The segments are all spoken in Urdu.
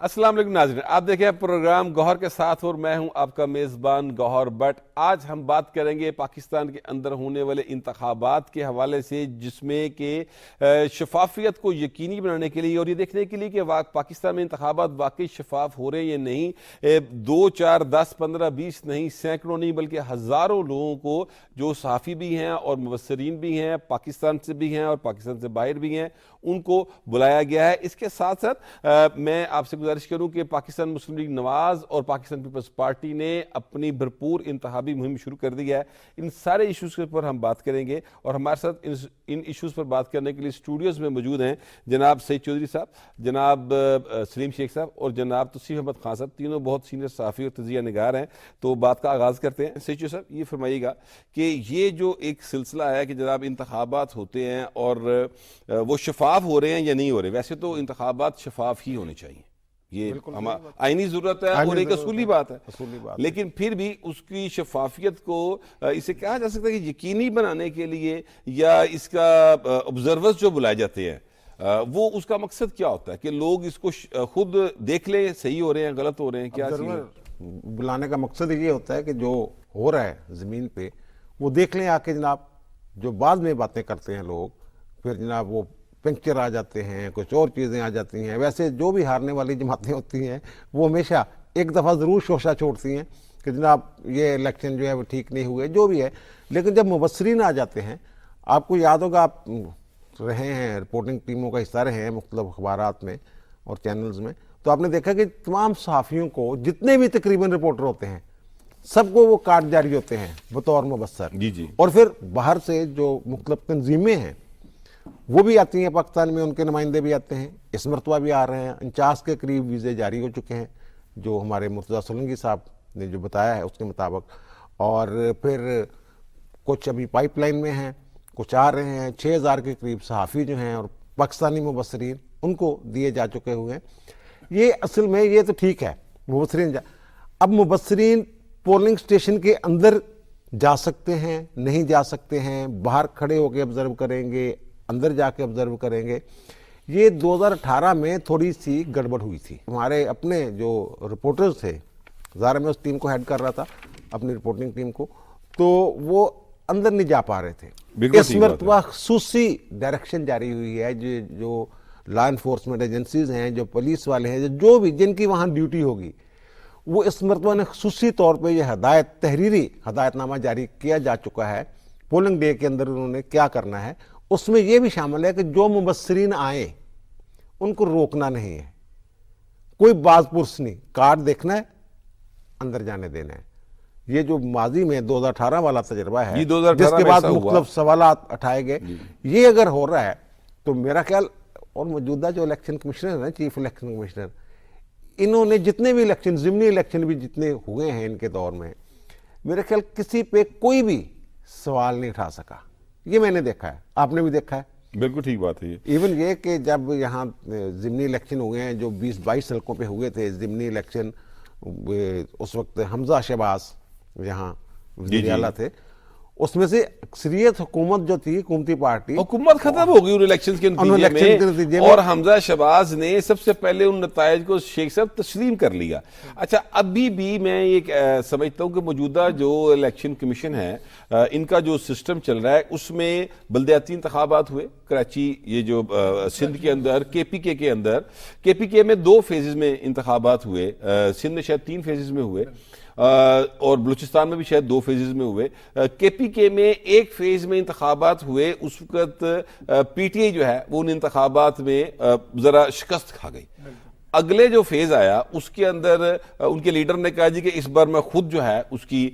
السلام علیکم ناظرین، آپ دیکھیں پروگرام گوہر کے ساتھ اور میں ہوں آپ کا میزبان گوہر بٹ۔ آج ہم بات کریں گے پاکستان کے اندر ہونے والے انتخابات کے حوالے سے، جس میں کہ شفافیت کو یقینی بنانے کے لیے اور یہ دیکھنے کے لیے کہ پاکستان میں انتخابات واقعی شفاف ہو رہے ہیں یا نہیں، 2 4 10 15 20 نہیں، سینکڑوں نہیں بلکہ ہزاروں لوگوں کو، جو صحافی بھی ہیں اور مبصرین بھی ہیں، پاکستان سے بھی ہیں اور پاکستان سے باہر بھی ہیں، ان کو بلایا گیا ہے۔ اس کے ساتھ ساتھ میں آپ سے گزارش کروں کہ پاکستان مسلم لیگ نواز اور پاکستان پیپلز پارٹی نے اپنی بھرپور انتخابی مہم شروع کر دی ہے۔ ان سارے ایشوز پر ہم بات کریں گے اور ہمارے ساتھ ان ایشوز پر بات کرنے کے لیے اسٹوڈیوز میں موجود ہیں جناب سعید چودھری صاحب، جناب سلیم شیخ صاحب اور جناب توصیف احمد خان صاحب، تینوں بہت سینئر صحافی اور تجزیہ نگار ہیں۔ تو بات کا آغاز کرتے ہیں۔ سعید چودھری صاحب، یہ فرمائیے گا کہ یہ جو ایک سلسلہ ہے کہ جناب انتخابات ہوتے ہیں اور وہ شفاف ہو رہے ہیں یا نہیں ہو رہے؟ ویسے تو انتخابات شفاف ہی ہونے چاہیے، یہ آئینی ضرورت ہے اور ایک اصولی بات ہے، لیکن پھر بھی اس کی شفافیت کو اسے کہا جا سکتا ہے کہ یقینی بنانے کے لیے یا اس کا آبزرورز جو بلائے جاتے ہیں وہ اس کا مقصد کیا ہوتا ہے کہ لوگ اس کو خود دیکھ لیں صحیح ہو رہے ہیں غلط ہو رہے ہیں؟ کیا بلانے کا مقصد یہ ہوتا ہے کہ جو ہو رہا ہے زمین پہ وہ دیکھ لیں آ کے جناب۔ جو بعد میں باتیں کرتے ہیں لوگ، پھر جناب وہ پنکچر آ جاتے ہیں، کچھ اور چیزیں آ جاتی ہیں۔ ویسے جو بھی ہارنے والی جماعتیں ہوتی ہیں وہ ہمیشہ ایک دفعہ ضرور شوشہ چھوڑتی ہیں کہ جناب یہ الیکشن جو ہے وہ ٹھیک نہیں ہوئے، جو بھی ہے۔ لیکن جب مبصرین آ جاتے ہیں، آپ کو یاد ہوگا، آپ رہے ہیں، رپورٹنگ ٹیموں کا حصہ رہے ہیں مختلف اخبارات میں اور چینلز میں، تو آپ نے دیکھا کہ تمام صحافیوں کو، جتنے بھی تقریباً رپورٹر ہوتے ہیں، سب کو وہ کارڈ جاری ہوتے ہیں بطور مبصر۔ جی اور پھر باہر سے جو مختلف تنظیمیں ہیں وہ بھی آتی ہیں پاکستان میں، ان کے نمائندے بھی آتے ہیں، اس مرتبہ بھی آ رہے ہیں۔ 49 کے قریب ویزے جاری ہو چکے ہیں، جو ہمارے مرتضیٰ سولنگی صاحب نے جو بتایا ہے اس کے مطابق، اور پھر کچھ ابھی پائپ لائن میں ہیں، کچھ آ رہے ہیں۔ 6000 کے قریب صحافی جو ہیں اور پاکستانی مبصرین ان کو دیے جا چکے ہوئے ہیں۔ یہ اصل میں یہ تو ٹھیک ہے، مبصرین اب مبصرین پولنگ سٹیشن کے اندر جا سکتے ہیں، نہیں جا سکتے ہیں، باہر کھڑے ہو کے آبزرو کریں گے، اندر جا کے آبزرو کریں گے۔ یہ 2018 میں تھوڑی سی گڑبڑ ہوئی تھی۔ ہمارے اپنے جو رپورٹرز تھے، ظاہر میں اس ٹیم کو ہیڈ کر رہا تھا، اپنی رپورٹنگ ٹیم کو، تو وہ اندر نہیں جا پا رہے تھے۔ اس مرتبہ خصوصی ڈائریکشن جاری ہوئی ہے، جو لا انفورسمنٹ ایجنسیز ہیں، جو پولیس والے ہیں، جو بھی جن کی وہاں ڈیوٹی ہوگی، وہ اس مرتبہ نے خصوصی طور پہ یہ تحریری ہدایت نامہ جاری کیا جا چکا ہے پولنگ ڈے کے اندر انہوں نے کیا کرنا ہے۔ اس میں یہ بھی شامل ہے کہ جو مبصرین آئیں ان کو روکنا نہیں ہے، کوئی باز پرس نہیں، کارڈ دیکھنا ہے، اندر جانے دینا ہے۔ یہ جو ماضی میں 2018 والا تجربہ ہے، جس کے بعد مختلف سوالات اٹھائے گئے، یہ اگر ہو رہا ہے تو میرا خیال، اور موجودہ جو الیکشن کمشنر ہیں، چیف الیکشن کمشنر، انہوں نے جتنے بھی الیکشن، ضمنی الیکشن بھی جتنے ہوئے ہیں ان کے دور میں، میرے خیال کسی پہ کوئی بھی سوال نہیں اٹھا سکا۔ یہ میں نے دیکھا ہے، آپ نے بھی دیکھا ہے۔ بالکل ٹھیک بات ہے۔ ایون یہ کہ جب یہاں ضمنی الیکشن ہوئے ہیں، جو 20-22 حلقوں پہ ہوئے تھے ضمنی الیکشن، اس وقت حمزہ شہباز یہاں وزیر اعلیٰ تھے، اس میں سے اکثریت حکومت جو تھی، حکومتی پارٹی، حکومت ختم ہو گئی ان الیکشنز کے نتیجے میں، اور حمزہ شہباز نے سب سے پہلے ان نتائج کو شیخ صاحب تسلیم کر لیا۔ اچھا، ابھی بھی میں یہ سمجھتا ہوں کہ موجودہ جو الیکشن کمیشن ہے، ان کا جو سسٹم چل رہا ہے، اس میں بلدیاتی انتخابات ہوئے کراچی، یہ جو سندھ کے اندر کے پی کے اندر، کے پی کے میں 2 فیزز میں انتخابات ہوئے، سندھ میں شاید 3 فیزز میں ہوئے، اور بلوچستان میں بھی شاید 2 فیزز میں ہوئے۔ کے پی کے میں 1 فیز میں انتخابات ہوئے، اس وقت پی ٹی آئی جو ہے وہ ان انتخابات میں ذرا شکست کھا گئی۔ اگلے جو فیز آیا اس کے اندر ان کے لیڈر نے کہا جی کہ اس بار میں خود جو ہے اس کی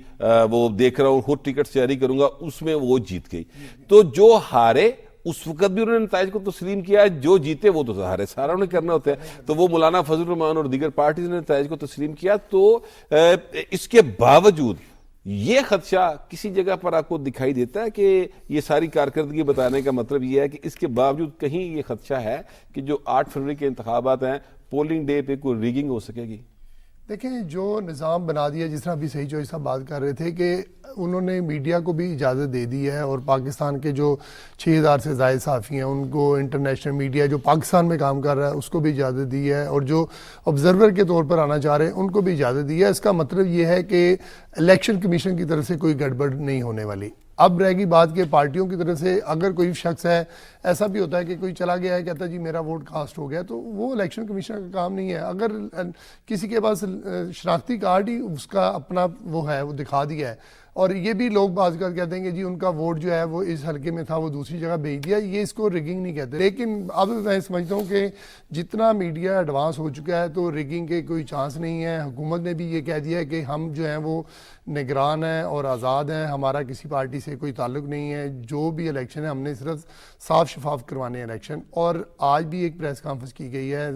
وہ دیکھ رہا ہوں، خود ٹکٹ جاری کروں گا، اس میں وہ جیت گئی۔ تو جو ہارے اس وقت بھی انہوں نے نتائج کو تسلیم کیا ہے، جو جیتے وہ تو ظاہر ہے سارا انہیں کرنا ہوتا ہے۔ تو وہ مولانا فضل الرحمان اور دیگر پارٹیز نے نتائج کو تسلیم کیا۔ تو اس کے باوجود یہ خدشہ کسی جگہ پر آپ کو دکھائی دیتا ہے کہ یہ ساری کارکردگی بتانے کا مطلب یہ ہے کہ اس کے باوجود کہیں یہ خدشہ ہے کہ جو 8 فروری کے انتخابات ہیں، پولنگ ڈے پہ کوئی ریگنگ ہو سکے گی؟ دیکھیں جو نظام بنا دیا، جس طرح ابھی صحیح چوہی صاحب بات کر رہے تھے کہ انہوں نے میڈیا کو بھی اجازت دے دی ہے، اور پاکستان کے جو 6000 سے زائد صحافی ہیں ان کو انٹرنیشنل میڈیا جو پاکستان میں کام کر رہا ہے اس کو بھی اجازت دی ہے، اور جو آبزرور کے طور پر آنا چاہ رہے ہیں ان کو بھی اجازت دی ہے۔ اس کا مطلب یہ ہے کہ الیکشن کمیشن کی طرف سے کوئی گڑبڑ نہیں ہونے والی۔ اب رہ گئی بات کہ پارٹیوں کی طرف سے اگر کوئی شخص ہے، ایسا بھی ہوتا ہے کہ کوئی چلا گیا ہے کہتا ہے جی میرا ووٹ کاسٹ ہو گیا، تو وہ الیکشن کمیشن کا کام نہیں ہے۔ اگر کسی کے پاس شناختی کارڈ ہی اس کا اپنا وہ ہے، وہ دکھا دیا ہے، اور یہ بھی لوگ بعض کا کہتے ہیں کہ جی ان کا ووٹ جو ہے وہ اس حلقے میں تھا وہ دوسری جگہ بھیج دیا، یہ اس کو ریگنگ نہیں کہتے۔ لیکن اب میں سمجھتا ہوں کہ جتنا میڈیا ایڈوانس ہو چکا ہے تو ریگنگ کے کوئی چانس نہیں ہے۔ حکومت نے بھی یہ کہہ دیا ہے کہ ہم جو ہیں وہ نگران ہیں اور آزاد ہیں، ہمارا کسی پارٹی سے کوئی تعلق نہیں ہے، جو بھی الیکشن ہے ہم نے صرف صاف شفاف کروانے ہیں الیکشن۔ اور آج بھی ایک پریس کانفرنس کی گئی ہے،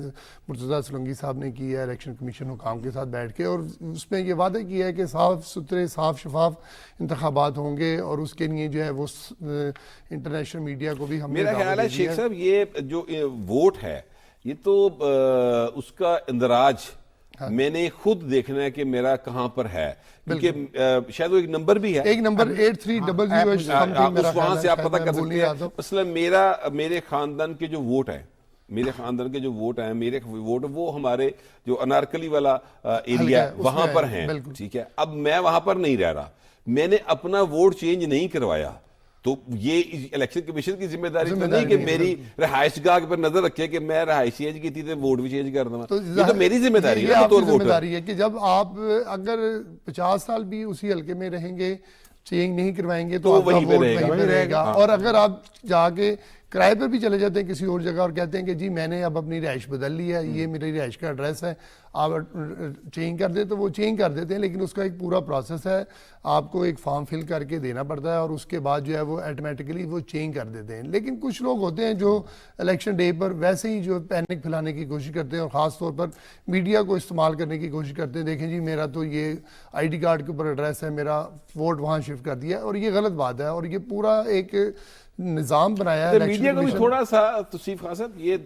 مرتضیٰ سولنگی صاحب نے کی ہے الیکشن کمیشن حکام کے ساتھ بیٹھ کے، اور اس میں یہ وعدہ کیا ہے کہ صاف ستھرے صاف شفاف انتخابات ہوں گے، اور اس کے لیے جو ہے وہ انٹرنیشنل میڈیا کو بھی ہم نے میرا خیال ہے شیخ صاحب یہ جو ووٹ ہے یہ تو اس کا اندراج میں نے خود دیکھنا ہے کہ میرا کہاں پر ہے، کیونکہ شاید وہ ایک نمبر بھی ہے، ایک نمبر 8300 اس وہاں سے آپ پتہ کر سکتے ہیں۔ مثلا میرے خاندان کے جو ووٹ ہیں، میرے خاندان کے جو ووٹ ہیں، میرے ووٹ وہ ہمارے جو انارکلی والا ایریا وہاں پر ہیں، ٹھیک ہے۔ اب میں وہاں پر نہیں رہ رہا، میں نے اپنا ووٹ چینج نہیں کروایا، تو یہ الیکشن کمیشن کی ذمہ داری تو نہیں کہ میری رہائش گاہ پر نظر رکھے کہ میں رہائش چینج کی تھی تو ووٹ بھی چینج کر دوں، یہ تو میری ذمہ داری ہے بطور ووٹر۔ ذمہ داری ہے کہ جب آپ اگر 50 سال بھی اسی حلقے میں رہیں گے، چینج نہیں کروائیں گے تو آپ کا ووٹ وہیں پہ رہے گا۔ اور اگر آپ جا کے کرائے پر بھی چلے جاتے ہیں کسی اور جگہ اور کہتے ہیں کہ جی میں نے اب اپنی رہائش بدل لی ہے، یہ میری رہائش کا ایڈریس ہے، آپ چینج کر دیں تو وہ چینج کر دیتے ہیں، لیکن اس کا ایک پورا پروسیس ہے، آپ کو ایک فارم فل کر کے دینا پڑتا ہے، اور اس کے بعد جو ہے وہ آٹومیٹکلی وہ چینج کر دیتے ہیں۔ لیکن کچھ لوگ ہوتے ہیں جو الیکشن ڈے پر ویسے ہی جو پینک پھیلانے کی کوشش کرتے ہیں، اور خاص طور پر میڈیا کو استعمال کرنے کی کوشش کرتے ہیں، دیکھیں جی میرا تو یہ آئی ڈی کارڈ کے اوپر ایڈریس ہے، میرا ووٹ وہاں شفٹ کر دیا ہے، اور یہ غلط بات ہے، اور یہ پورا ایک نظام بنایا ہے میڈیا کو بھی تھوڑا سا توصیف خان صاحب یہ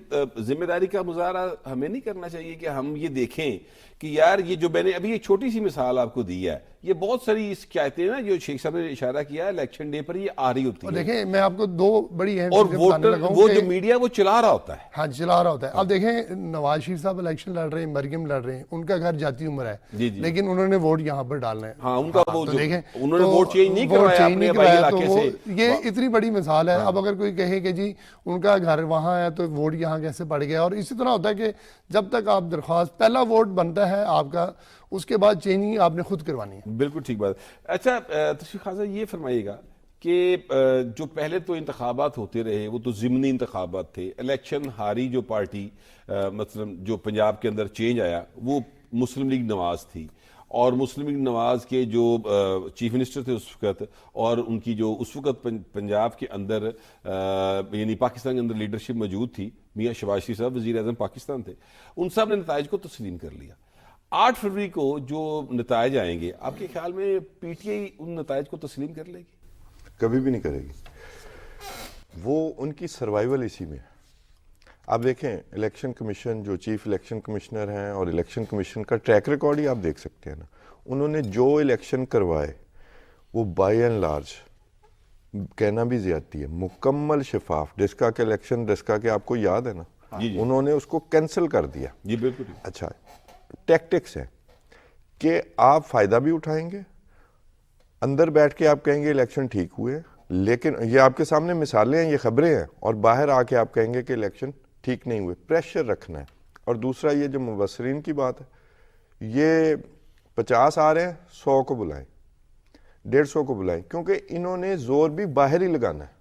ذمہ داری کا مظاہرہ ہمیں نہیں کرنا چاہیے کہ ہم یہ دیکھیں کہ یار یہ جو میں نے ابھی ایک چھوٹی سی مثال آپ کو دی ہے، یہ بہت ساری شکایتیں نا جو شیخ صاحب نے اشارہ کیا ہے الیکشن ڈے پر یہ آ رہی ہوتی اور ہے، دیکھیں میں آپ کو دو بڑی اہم اور چیزیں بتانے لگا ہوں وہ کہ جو میڈیا وہ چلا رہا ہوتا ہے، ہاں چلا رہا ہوتا ہے۔ اب دیکھیں نواز شریف صاحب الیکشن لڑ رہے ہیں، مریم لڑ رہے ہیں، ان کا گھر جاتی عمر ہے، لیکن انہوں نے ووٹ یہاں پر ڈالنا ہے، ہاں ان کا انہوں نے ووٹ چینج نہیں کروایا اپنے آبائی علاقے سے۔ یہ اتنی بڑی مثال ہے۔ اب اگر کوئی کہے کہ جی ان کا گھر وہاں ہے تو ووٹ یہاں کیسے پڑ گیا، اور اسی طرح ہوتا ہے کہ جب تک آپ درخواست پہلا ووٹ بنتا ہے آپ کا، اس کے بعد چینجنگ آپ نے خود کروانی ہے۔ بالکل ٹھیک بات۔ اچھا تشریف خان صاحب یہ فرمائیے گا کہ جو پہلے تو انتخابات ہوتے رہے وہ تو ضمنی انتخابات تھے، الیکشن ہاری جو پارٹی مثلا جو پنجاب کے اندر چینج آیا وہ مسلم لیگ نواز تھی، اور مسلم لیگ نواز کے جو چیف منسٹر تھے اس وقت، اور ان کی جو اس وقت پنجاب کے اندر یعنی پاکستان کے اندر لیڈرشپ موجود تھی، میاں شہباز شریف صاحب وزیر اعظم پاکستان تھے، ان سب نے نتائج کو تسلیم کر لیا۔ 8 فروری کو جو نتائج آئیں گے آپ کے خیال میں پی ٹی آئی ان نتائج کو تسلیم کر لے گی؟ کبھی بھی نہیں کرے گی، وہ ان کی سروائیول اسی میں ہے۔ آپ دیکھیں الیکشن کمیشن جو چیف الیکشن کمشنر ہیں اور الیکشن کمیشن کا ٹریک ریکارڈ ہی آپ دیکھ سکتے ہیں نا، انہوں نے جو الیکشن کروائے وہ بائی اینڈ لارج، کہنا بھی زیادتی ہے، مکمل شفاف، ڈسکا کے الیکشن ڈسکا کے آپ کو یاد ہے نا، انہوں نے اس کو کینسل کر دیا۔ جی بالکل۔ اچھا ٹیکٹکس ہے کہ آپ فائدہ بھی اٹھائیں گے، اندر بیٹھ کے آپ کہیں گے الیکشن ٹھیک ہوئے، لیکن یہ آپ کے سامنے مثالیں ہیں، یہ خبریں ہیں، اور باہر آ کے آپ کہیں گے کہ الیکشن ٹھیک نہیں ہوئے، پریشر رکھنا ہے۔ اور دوسرا یہ جو مبصرین کی بات ہے، یہ 50 آ رہے ہیں، 100 کو بلائیں، 150 کو بلائیں، کیونکہ انہوں نے زور بھی باہر ہی لگانا ہے،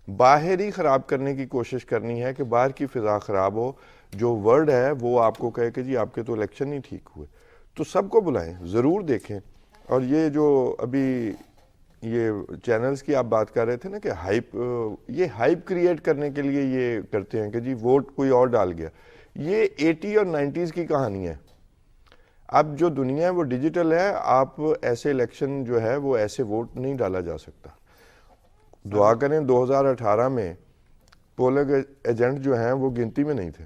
باہر ہی خراب کرنے کی کوشش کرنی ہے کہ باہر کی فضا خراب ہو، جو ورڈ ہے وہ آپ کو کہے کہ جی آپ کے تو الیکشن نہیں ٹھیک ہوئے، تو سب کو بلائیں، ضرور دیکھیں۔ اور یہ جو ابھی یہ چینلز کی آپ بات کر رہے تھے نا کہ یہ ہائپ کریٹ کرنے کے لیے یہ کرتے ہیں کہ جی ووٹ کوئی اور ڈال گیا، یہ 80 اور 90s کی کہانی ہے۔ اب جو دنیا ہے وہ ڈیجیٹل ہے، آپ ایسے الیکشن جو ہے وہ ایسے ووٹ نہیں ڈالا جا سکتا۔ دعا کریں 2018 میں پولنگ ایجنٹ جو ہیں وہ گنتی میں نہیں تھے۔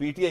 PTI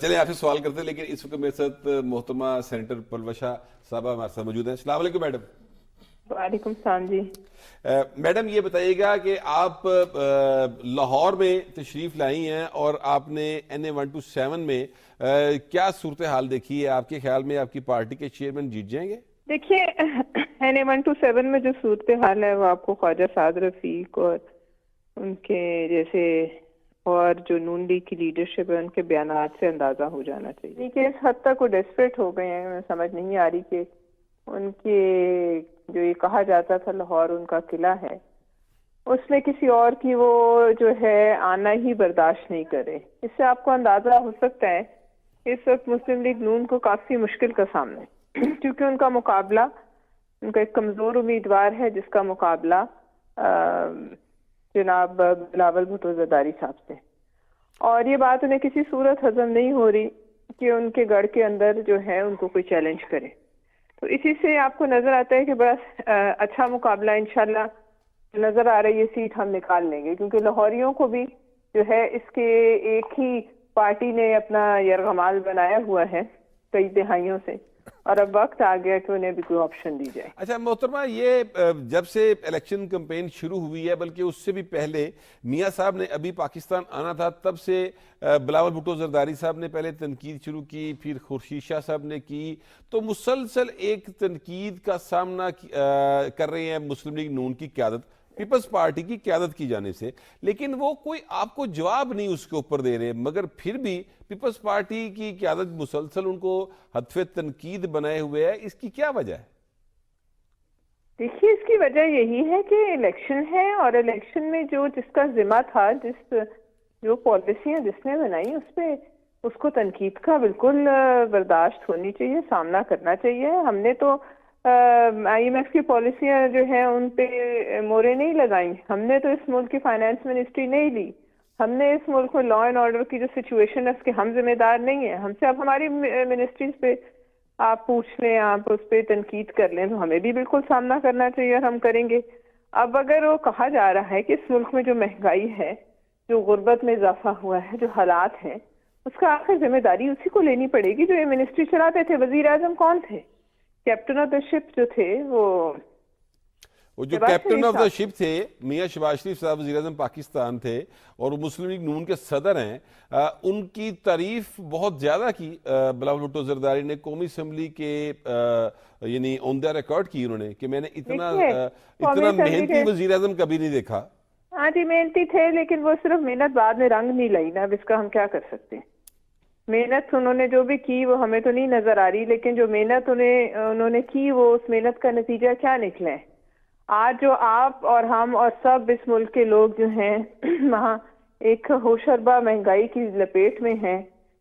چلیں آپ سے سوال کرتے ہیں، لیکن اس وقت میرے ساتھ محترمہ سینیٹر پلوشا صاحبہ ہمارے ساتھ موجود ہیں. السلام علیکم میڈم. وعلیکم السلام جی. میڈم یہ بتائیے گا کہ آپ لاہور میں تشریف لائی ہیں اور آپ نے NA-127 میں کیا صورتحال دیکھی ہے؟ آپ کے خیال میں آپ کی پارٹی کے چیئرمین جیت جائیں گے؟ دیکھیے NA-127 میں جو صورتحال ہے وہ آپ کو خواجہ سعد رفیق اور ان کے جیسے اور جو نون لیگ کی لیڈرشپ ہے ان کے بیانات سے اندازہ ہو جانا چاہیے کہ اس حد تک وہ ڈیسپریٹ ہو گئے ہیں. ہمیں سمجھ نہیں آ رہی کہ ان کے جو یہ کہا جاتا تھا لاہور ان کا قلعہ ہے، اس میں کسی اور کی وہ جو ہے آنا ہی برداشت نہیں کرے. اس سے آپ کو اندازہ ہو سکتا ہے کہ اس وقت مسلم لیگ نون کو کافی مشکل کا سامنا ہے، کیونکہ ان کا مقابلہ، ان کا ایک کمزور امیدوار ہے جس کا مقابلہ جناب بلاول بھٹو زرداری صاحب سے. اور یہ بات انہیں کسی صورت ہضم نہیں ہو رہی کہ ان کے گڑھ کے اندر جو ہے ان کو کوئی چیلنج کرے. تو اسی سے آپ کو نظر آتا ہے کہ بڑا اچھا مقابلہ انشاءاللہ نظر آ رہی ہے، سیٹ ہم نکال لیں گے، کیونکہ لاہوریوں کو بھی جو ہے اس کے ایک ہی پارٹی نے اپنا یرغمال بنایا ہوا ہے کئی دہائیوں سے، اور اب وقت آ گیا کہ انہیں بھی کوئی آپشن دی جائے. اچھا محترمہ، یہ جب سے الیکشن کمپین شروع ہوئی ہے، بلکہ اس سے بھی پہلے میاں صاحب نے ابھی پاکستان آنا تھا، تب سے بلاول بھٹو زرداری صاحب نے پہلے تنقید شروع کی، پھر خورشید شاہ صاحب نے کی، تو مسلسل ایک تنقید کا سامنا کر رہے ہیں مسلم لیگ نون کی قیادت، پیپلز پارٹی کی قیادت کی جانب سے، لیکن وہ کوئی آپ کو جواب نہیں اس کے اوپر دے رہے، مگر پھر بھی پیپلز پارٹی کی قیادت مسلسل ان کو ہدف تنقید بنائے ہوئے ہے. اس کی کیا وجہ ہے؟ دیکھیے اس کی وجہ یہی ہے کہ الیکشن ہے، اور الیکشن میں جس کا ذمہ تھا، جو پالیسیاں جس نے بنائی اس کو تنقید کا بالکل برداشت ہونی چاہیے، سامنا کرنا چاہیے. ہم نے تو IMF کی پالیسیاں جو ہیں ان پہ مورے نہیں لگائیں، ہم نے تو اس ملک کی فائنانس منسٹری نہیں لی، ہم نے اس ملک میں لا اینڈ آرڈر کی جو سچویشن ہے اس کے ہم ذمہ دار نہیں ہیں. ہم سے اب ہماری منسٹریز پہ آپ پوچھ لیں، آپ اس پہ تنقید کر لیں، تو ہمیں بھی بالکل سامنا کرنا چاہیے اور ہم کریں گے. اب اگر وہ کہا جا رہا ہے کہ اس ملک میں جو مہنگائی ہے، جو غربت میں اضافہ ہوا ہے، جو حالات ہیں، اس کا آخر ذمہ داری اسی کو لینی پڑے گی جو یہ منسٹری چلاتے تھے. وزیر اعظم کون تھے؟ کیپٹن آف دا شپ جو تھے وہ جو کیپٹن آف دا شپ تھے میاں شہباز شریف صاحب، وزیر اعظم پاکستان تھے، اور وہ مسلم لیگ نون کے صدر ہیں. ان کی تعریف بہت زیادہ کی بلاول بھٹو زرداری نے، قومی اسمبلی کے یعنی آن دا ریکارڈ کی انہوں نے کہ میں نے اتنا محنتی وزیر اعظم کبھی نہیں دیکھا. ہاں جی محنتی تھے، لیکن وہ صرف محنت بعد میں رنگ نہیں لائی نا. اب اس کا ہم کیا کر سکتے ہیں؟ محنت انہوں نے جو بھی کی وہ ہمیں تو نہیں نظر آ رہی، لیکن جو محنت انہوں نے کی وہ اس محنت کا نتیجہ کیا نکلا ہے؟ آج جو آپ اور ہم اور سب اس ملک کے لوگ جو ہیں وہاں ایک ہوشربا مہنگائی کی لپیٹ میں ہیں.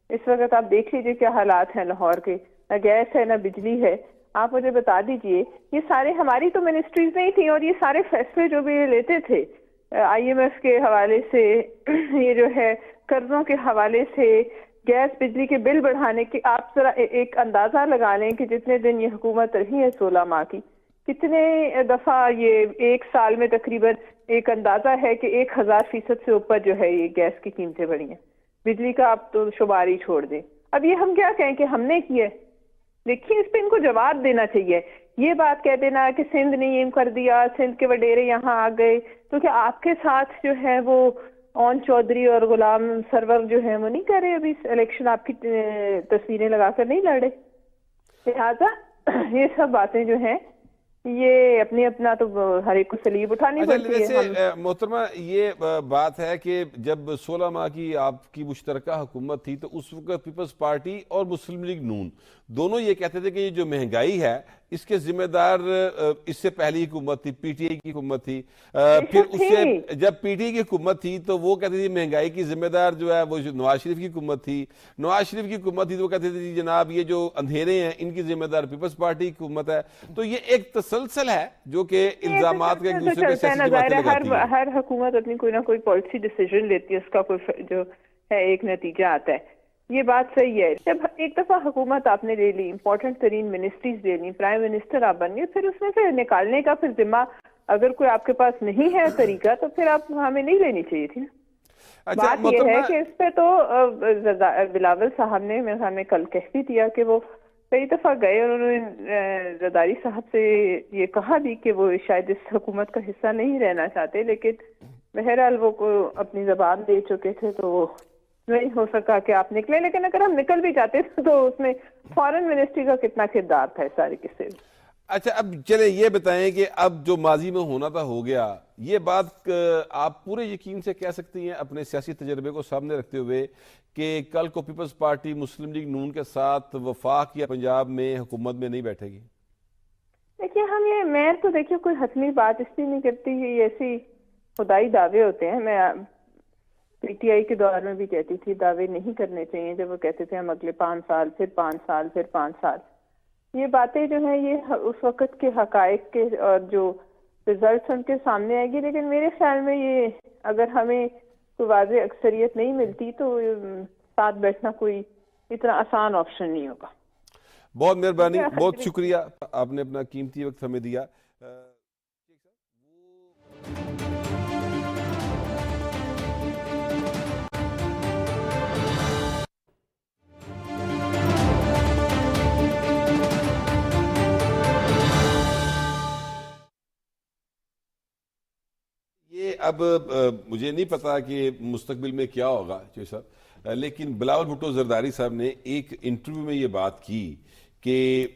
اس وقت آپ دیکھ لیجئے کیا حالات ہیں لاہور کے، نہ گیس ہے نہ بجلی ہے. آپ مجھے بتا دیجئے، یہ سارے ہماری تو منسٹریز نہیں تھیں، اور یہ سارے فیصلے جو بھی لیتے تھے IMF کے حوالے سے، یہ جو ہے قرضوں کے حوالے سے، گیس بجلی کے بل بڑھانے کے، آپ ذرا ایک اندازہ لگا لیں کہ جتنے دن یہ حکومت رہی ہے 16 ماہ کی، کتنے دفعہ یہ ایک سال میں تقریباً ایک اندازہ ہے کہ 1000% سے اوپر جو ہے یہ گیس کی قیمتیں بڑھی ہیں. بجلی کا آپ تو شمار ہی چھوڑ دیں. اب یہ ہم کیا کہیں کہ ہم نے کیا ہے؟ دیکھیے اس پہ ان کو جواب دینا چاہیے. یہ بات کہہ دینا کہ سندھ نے یہ کر دیا، سندھ کے وڈیرے یہاں آ گئے، تو کیا آپ کے ساتھ جو ہے وہ اون چودھری اور غلام سرور جو ہیں وہ نہیں کر رہے ابھی الیکشن، آپ کی تصویریں لگا کر نہیں لڑے؟ لہٰذا یہ سب باتیں جو ہیں یہ اپنا تو ہر ایک کو سلیب اٹھانی پڑتی ہے. محترمہ یہ بات ہے کہ جب 16 ماہ کی آپ کی مشترکہ حکومت تھی تو اس وقت پیپلز پارٹی اور مسلم لیگ نون دونوں یہ کہتے تھے کہ یہ جو مہنگائی ہے اس کے ذمہ دار اس سے پہلی حکومت تھی، PTI کی حکومت تھی. پھر اس سے جب PTI کی حکومت تھی تو وہ کہتے تھے مہنگائی کی ذمہ دار جو ہے وہ نواز شریف کی حکومت تھی. نواز شریف کی حکومت تھی تو وہ کہتے تھے جناب یہ جو اندھیرے ہیں ان کی ذمہ دار پیپلز پارٹی کی حکومت ہے. تو یہ ایک تسلسل ہے جو کہ الزامات کا ایک دوسرے پہ سیاسی باتیں لگاتی ہے. ہر حکومت اپنی کوئی نہ کوئی پالیسی ڈیسیژن لیتی ہے، اس کا کوئی جو ہے ایک نتیجہ آتا ہے. یہ بات صحیح ہے. جب ایک دفعہ حکومت آپ نے لے لی، امپورٹنٹ ترین منسٹریز لے لی، پرائم منسٹر آپ بن گئے، پھر اس میں سے نکالنے کا پھر ذمہ اگر کوئی آپ کے پاس نہیں ہے طریقہ تو پھر آپ ہمیں نہیں لینی چاہیے تھی نا. اچھا بات یہ ہے محترمہ، کہ اس پہ تو بلاول صاحب نے میرے خیال میں کل کہہ بھی دیا کہ وہ کئی دفعہ گئے اور انہوں نے زرداری صاحب سے یہ کہا بھی کہ وہ شاید اس حکومت کا حصہ نہیں رہنا چاہتے، لیکن بہرحال وہ اپنی زبان دے چکے تھے تو وہ نہیں ہو سکا کہ آپ نکلے. لیکن اگر ہم نکل بھی جاتے تو اس میں فارن منسٹری کا کتنا کردار تھا اس سارے قصے میں. اچھا اب چلیں یہ بتائیں کہ اب جو ماضی میں ہونا تھا ہو گیا، یہ بات آپ پورے یقین سے کہہ سکتی ہیں اپنے سیاسی تجربے کو سامنے رکھتے ہوئے کہ کل کو پیپلز پارٹی مسلم لیگ نون کے ساتھ وفاق یا پنجاب میں حکومت میں نہیں بیٹھے گی؟ دیکھیے میں تو دیکھیے کوئی حتمی بات اس لیے نہیں کرتی، یہ ایسی خدائی دعوے ہوتے ہیں. میں پی ٹی آئی کے دور میں بھی کہتی تھی دعوے نہیں کرنے چاہیے، جب وہ کہتے تھے ہم اگلے 5 سال پھر 5 سال پھر 5 سال. یہ باتیں جو ہیں یہ اس وقت کے حقائق کے اور جو ریزلٹس ان کے سامنے آئے گی، لیکن میرے خیال میں یہ اگر ہمیں کوئی واضح اکثریت نہیں ملتی تو ساتھ بیٹھنا کوئی اتنا آسان آپشن نہیں ہوگا. بہت مہربانی، بہت شکریہ، آپ نے اپنا قیمتی وقت ہمیں دیا. یہ اب مجھے نہیں پتا کہ مستقبل میں کیا ہوگا چوہے صاحب، لیکن بلاول بھٹو زرداری صاحب نے ایک انٹرویو میں یہ بات کی کہ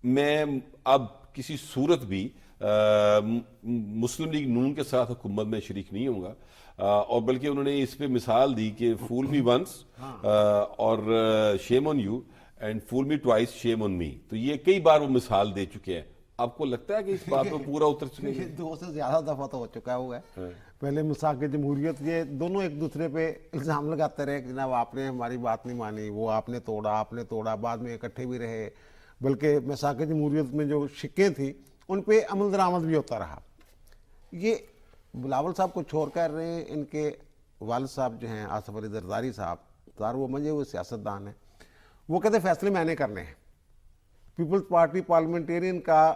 میں اب کسی صورت بھی مسلم لیگ نون کے ساتھ حکومت میں شریک نہیں ہوں گا، اور بلکہ انہوں نے اس پہ مثال دی کہ فول می ونس اور شیم on you and fool me twice شیم آن می. تو یہ کئی بار وہ مثال دے چکے ہیں. آپ کو لگتا ہے کہ اس بات میں پورا اتر چکے ہیں؟ 2 سے زیادہ دفعہ تو ہو چکا ہوا ہے. پہلے مساق جمہوریت یہ دونوں ایک دوسرے پہ الزام لگاتے رہے کہ جناب آپ نے ہماری بات نہیں مانی، وہ آپ نے توڑا، بعد میں اکٹھے بھی رہے، بلکہ مساق جمہوریت میں جو شکیں تھیں ان پہ عمل درآمد بھی ہوتا رہا. یہ بلاول صاحب کو چھوڑ کر رہے ہیں، ان کے والد صاحب جو ہیں آصف علی زرداری صاحب، وہ منجے ہوئے سیاستدان ہیں، وہ کہتے فیصلے میں نے کرنے ہیں. پیپلز پارٹی پارلیمنٹیرین کا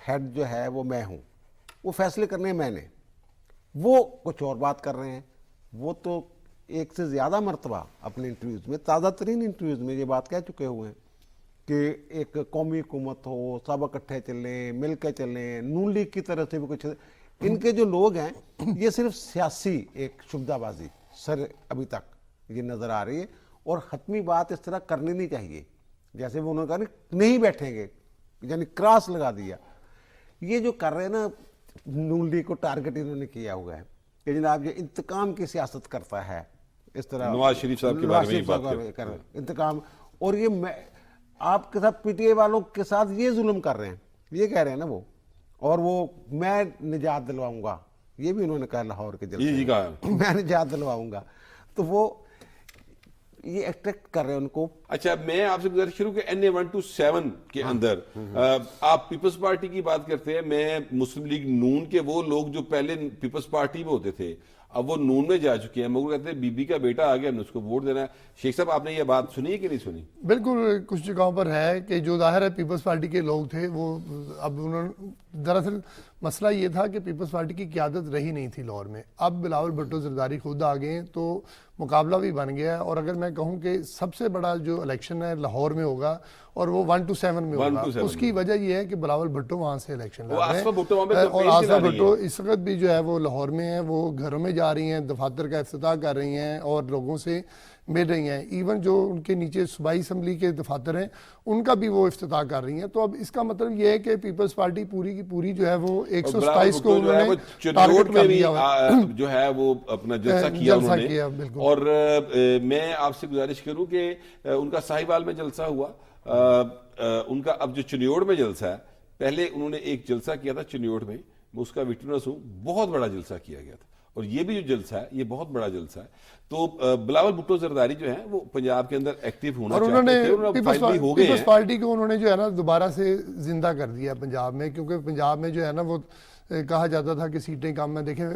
ہیڈ جو ہے وہ میں ہوں، وہ فیصلے کرنے میں نے. وہ کچھ اور بات کر رہے ہیں. وہ تو ایک سے زیادہ مرتبہ اپنے انٹرویوز میں، تازہ ترین انٹرویوز میں یہ بات کہہ چکے ہوئے ہیں کہ ایک قومی حکومت ہو، سب اکٹھے چلیں، مل کے چلیں، نون لیگ کی طرف سے بھی کچھ. ان کے جو لوگ ہیں یہ صرف سیاسی ایک شبدہ بازی سر ابھی تک یہ نظر آ رہی ہے، اور حتمی بات اس طرح کرنی نہیں چاہیے. جیسے وہ انہوں نے کہا نہیں بیٹھیں گے، یعنی کراس لگا دیا. یہ جو کر رہے ہیں نا، نون لیگ کو ٹارگٹ انہوں نے کیا ہوا ہے کہ جناب یہ انتقام کی سیاست کرتا ہے. اس طرح نواز شریف صاحب کے بارے میں بات کر رہے ہیں انتقام، اور یہ آپ کے ساتھ پی ٹی آئی والوں کے ساتھ یہ ظلم کر رہے ہیں، یہ کہہ رہے ہیں نا وہ. اور وہ میں نجات دلواؤں گا، یہ بھی انہوں نے کہا لاہور کے جلسے میں، میں نجات دلواؤں گا. تو وہ یہ اٹریکٹ کر رہے ہیں ان کو. اچھا میں آپ سے گزارش کروں کہ NA-127 کے اندر آپ پیپلز پارٹی کی بات کرتے ہیں، میں مسلم لیگ نون کے وہ لوگ جو پہلے پیپلز پارٹی میں ہوتے تھے اب وہ نون میں جا چکے ہیں، مگر کہتے ہیں بی بی کا بیٹا آ گیا، ہم نے اس کو ووٹ دینا ہے. شیخ صاحب آپ نے یہ بات سنی ہے کہ نہیں سنی؟ بالکل کچھ جگہوں پر ہے کہ جو ظاہر ہے پیپلز پارٹی کے لوگ تھے وہ اب انہوں نے، دراصل مسئلہ یہ تھا کہ پیپلز پارٹی کی قیادت رہی نہیں تھی لاہور میں. اب بلاول بھٹو زرداری خود آ گئے ہیں تو مقابلہ بھی بن گیا ہے. اور اگر میں کہوں کہ سب سے بڑا جو الیکشن ہے لاہور میں ہوگا اور وہ 1 to 7 میں ہوگا، اس کی وجہ یہ ہے کہ بلاول بھٹو وہاں سے الیکشن لڑ رہے ہیں، اور آصفہ بھٹو اس وقت بھی جو ہے وہ لاہور میں ہیں، وہ گھروں میں جا رہی ہیں، دفاتر کا افتتاح کر رہی ہیں اور لوگوں سے مل رہی ہیں. ایون جو ان کے نیچے صوبائی اسمبلی کے دفاتر ہیں ان کا بھی وہ افتتاح کر رہی ہیں. تو اب اس کا مطلب یہ ہے کہ پیپلز پارٹی پوری کی پوری جو ہے وہ 127 کو انہوں نے ٹارگٹ کر دیا جو ہے وہ اپنا جلسہ کیا انہوں نے. اور میں آپ سے گزارش کروں کہ ان کا ساہیوال میں جلسہ ہوا، ان کا اب جو چنیوڑ میں جلسہ ہے، پہلے انہوں نے ایک جلسہ کیا تھا چنیوڑ میں اس کا وٹنس ہوں، بہت بڑا جلسہ کیا گیا تھا، اور یہ بھی جو جلسہ ہے یہ بہت بڑا جلسہ ہے. تو بلاول بھٹو زرداری جو ہیں وہ پنجاب کے اندر ایکٹیو ہونا چاہتے تھے، انہوں نے پیپلز پارٹی کو انہوں نے جو ہے نا دوبارہ سے زندہ کر دیا پنجاب میں، کیونکہ پنجاب میں جو ہے نا وہ کہا جاتا تھا کہ سیٹیں کم ہیں. دیکھیں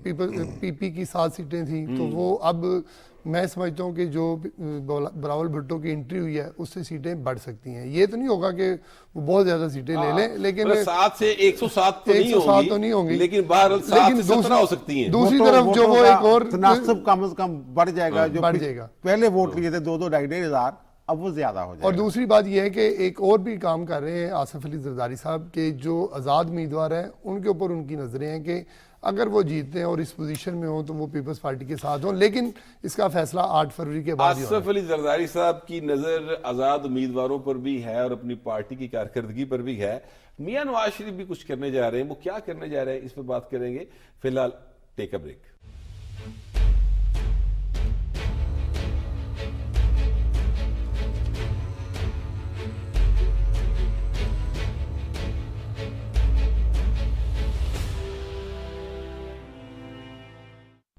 پی پی کی 7 سیٹیں تھیں تو وہ اب میں سمجھتا ہوں کہ جو بلاول بھٹو کی انٹری ہوئی ہے اس سے سیٹیں بڑھ سکتی ہیں. یہ تو نہیں ہوگا کہ وہ بہت زیادہ سیٹیں لے لیں, لیکن 7 سے 107 تو نہیں ہوں گی, لیکن بہرحال 7 سے 17 ہو سکتی ہیں. دوسری طرف جو وہ ایک اور تناسب کم از کم بڑھ جائے گا. جو بڑھ جائے گا, پہلے ووٹ لیے تھے 2-2 ہزار, اب وہ زیادہ ہو جائے گا. اور دوسری بات یہ ہے کہ ایک اور بھی کام کر رہے ہیں آصف علی زرداری صاحب کے جو آزاد امیدوار ہیں ان کے اوپر ان کی نظریں ہیں کہ اگر وہ جیتتے ہیں اور اس پوزیشن میں ہوں تو وہ پیپلز پارٹی کے ساتھ ہوں, لیکن اس کا فیصلہ 8 فروری کے بعد ہی ہوگا. آصف علی زرداری صاحب کی نظر آزاد امیدواروں پر بھی ہے اور اپنی پارٹی کی کارکردگی پر بھی ہے. میاں نواز شریف بھی کچھ کرنے جا رہے ہیں, وہ کیا کرنے جا رہے ہیں اس پر بات کریں گے. فی الحال ٹیک اے بریک.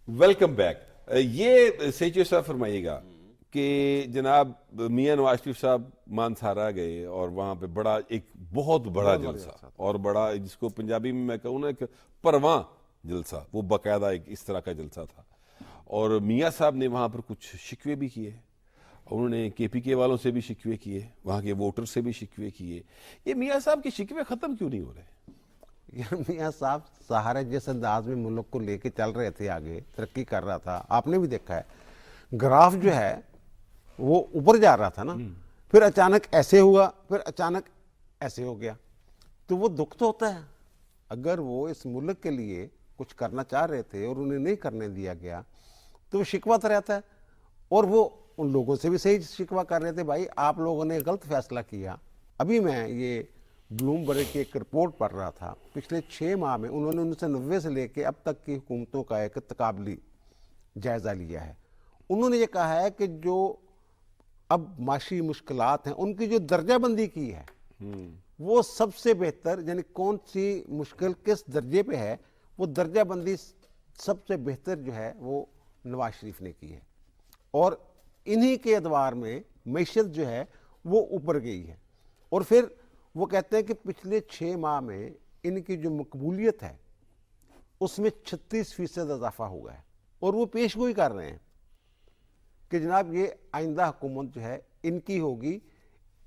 Welcome back. یہ سیچو صاحب فرمائیے گا کہ جناب میاں نواز شریف صاحب مانسہرہ گئے اور وہاں پہ بڑا ایک بہت بڑا جلسہ اور بڑا جس کو پنجابی میں کہوں نا ایک پرواں جلسہ, وہ باقاعدہ ایک اس طرح کا جلسہ تھا. اور میاں صاحب نے وہاں پر کچھ شکوے بھی کیے, انہوں نے کے پی کے والوں سے بھی شکوے کیے, وہاں کے ووٹر سے بھی شکوے کیے. یہ میاں صاحب کے شکوے ختم کیوں نہیں ہو رہے؟ میاں صاحب سہارا جس انداز میں ملک کو لے کے چل رہے تھے, آگے ترقی کر رہا تھا, آپ نے بھی دیکھا ہے گراف جو ہے وہ اوپر جا رہا تھا نا, پھر اچانک ایسے ہوا, پھر اچانک ایسے ہو گیا, تو وہ دکھ تو ہوتا ہے. اگر وہ اس ملک کے لیے کچھ کرنا چاہ رہے تھے اور انہیں نہیں کرنے دیا گیا تو وہ شکوہ تو رہتا ہے. اور وہ ان لوگوں سے بھی صحیح شکوہ کر رہے تھے, بھائی آپ لوگوں نے غلط فیصلہ کیا. ابھی میں یہ بلوم برگ کی ایک رپورٹ پڑھ رہا تھا, پچھلے 6 ماہ میں انہوں نے 1990 سے لے کے اب تک کی حکومتوں کا ایک تقابلی جائزہ لیا ہے. انہوں نے یہ کہا ہے کہ جو اب معاشی مشکلات ہیں ان کی جو درجہ بندی کی ہے وہ سب سے بہتر, یعنی کون سی مشکل کس درجے پہ ہے, وہ درجہ بندی سب سے بہتر جو ہے وہ نواز شریف نے کی ہے. اور انہی کے ادوار میں معیشت جو ہے وہ اوپر گئی ہے. اور پھر وہ کہتے ہیں کہ پچھلے 6 ماہ میں ان کی جو مقبولیت ہے اس میں 36% اضافہ ہوا ہے. اور وہ پیش گوئی کر رہے ہیں کہ جناب یہ آئندہ حکومت جو ہے ان کی ہوگی.